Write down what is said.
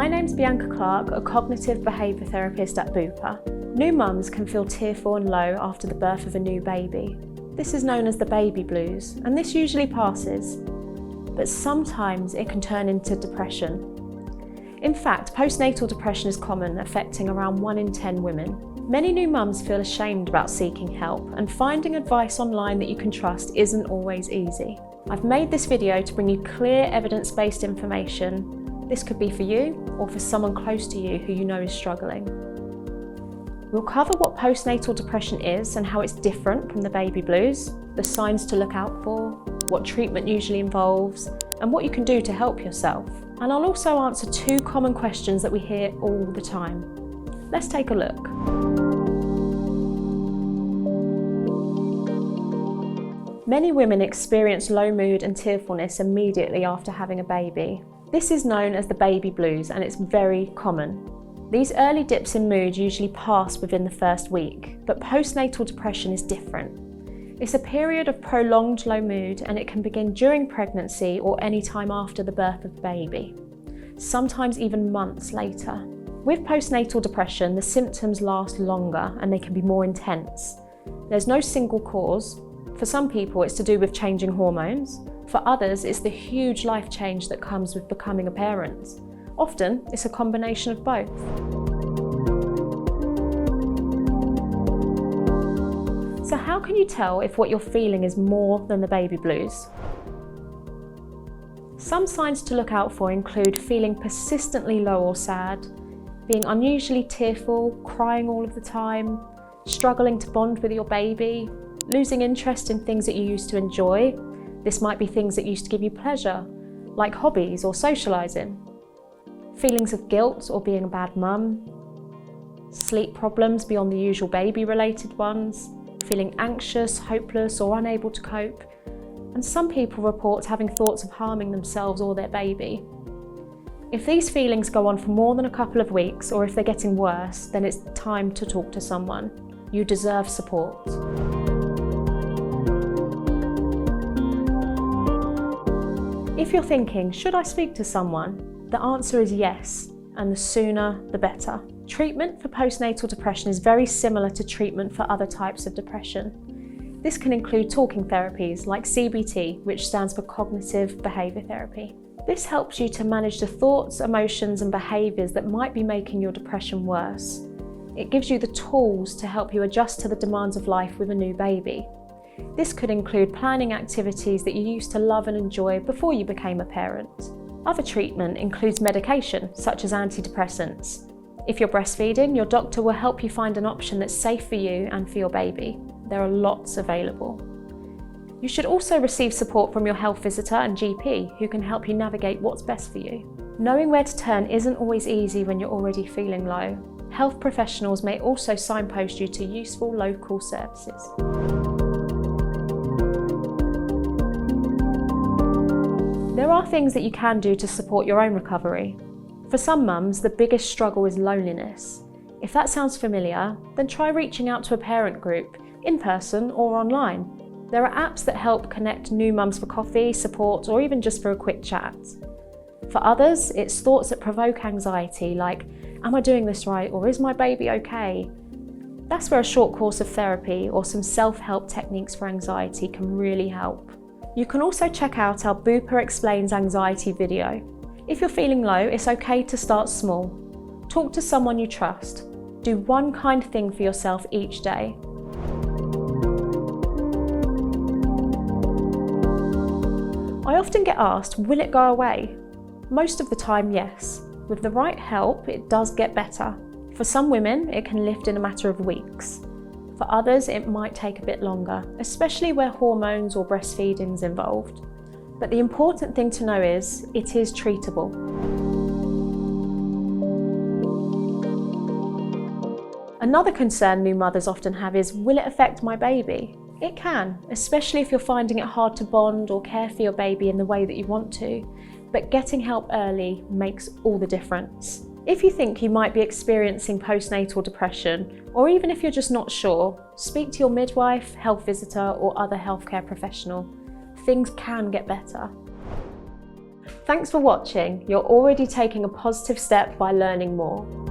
My name's Bianca Clarke, a cognitive behaviour therapist at Bupa. New mums can feel tearful and low after the birth of a new baby. This is known as the baby blues, and this usually passes, but sometimes it can turn into depression. In fact, postnatal depression is common, affecting around 1 in 10 women. Many new mums feel ashamed about seeking help, and finding advice online that you can trust isn't always easy. I've made this video to bring you clear, evidence-based information. This could be for you or for someone close to you who you know is struggling. We'll cover what postnatal depression is and how it's different from the baby blues, the signs to look out for, what treatment usually involves, and what you can do to help yourself. And I'll also answer 2 common questions that we hear all the time. Let's take a look. Many women experience low mood and tearfulness immediately after having a baby. This is known as the baby blues, and it's very common. These early dips in mood usually pass within the first week, but postnatal depression is different. It's a period of prolonged low mood, and it can begin during pregnancy or any time after the birth of the baby, sometimes even months later. With postnatal depression, the symptoms last longer and they can be more intense. There's no single cause. For some people, it's to do with changing hormones. For others, it's the huge life change that comes with becoming a parent. Often, it's a combination of both. So how can you tell if what you're feeling is more than the baby blues? Some signs to look out for include feeling persistently low or sad, being unusually tearful, crying all of the time, struggling to bond with your baby, losing interest in things that you used to enjoy. This might be things that used to give you pleasure, like hobbies or socialising. Feelings of guilt or being a bad mum, sleep problems beyond the usual baby-related ones, feeling anxious, hopeless or unable to cope, and some people report having thoughts of harming themselves or their baby. If these feelings go on for more than a couple of weeks, or if they're getting worse, then it's time to talk to someone. You deserve support. If you're thinking, should I speak to someone? The answer is yes, and the sooner the better. Treatment for postnatal depression is very similar to treatment for other types of depression. This can include talking therapies like CBT, which stands for cognitive behaviour therapy. This helps you to manage the thoughts, emotions and behaviours that might be making your depression worse. It gives you the tools to help you adjust to the demands of life with a new baby. This could include planning activities that you used to love and enjoy before you became a parent. Other treatment includes medication, such as antidepressants. If you're breastfeeding, your doctor will help you find an option that's safe for you and for your baby. There are lots available. You should also receive support from your health visitor and GP, who can help you navigate what's best for you. Knowing where to turn isn't always easy when you're already feeling low. Health professionals may also signpost you to useful local services. There are things that you can do to support your own recovery. For some mums, the biggest struggle is loneliness. If that sounds familiar, then try reaching out to a parent group, in person or online. There are apps that help connect new mums for coffee, support, or even just for a quick chat. For others, it's thoughts that provoke anxiety, like, am I doing this right, or is my baby okay? That's where a short course of therapy or some self-help techniques for anxiety can really help. You can also check out our Bupa Explains anxiety video. If you're feeling low, it's okay to start small. Talk to someone you trust. Do one kind thing for yourself each day. I often get asked, will it go away? Most of the time, yes. With the right help, it does get better. For some women, it can lift in a matter of weeks. For others, it might take a bit longer, especially where hormones or breastfeeding is involved. But the important thing to know is, it is treatable. Another concern new mothers often have is, will it affect my baby? It can, especially if you're finding it hard to bond or care for your baby in the way that you want to, but getting help early makes all the difference. If you think you might be experiencing postnatal depression, or even if you're just not sure, speak to your midwife, health visitor, or other healthcare professional. Things can get better. Thanks for watching. You're already taking a positive step by learning more.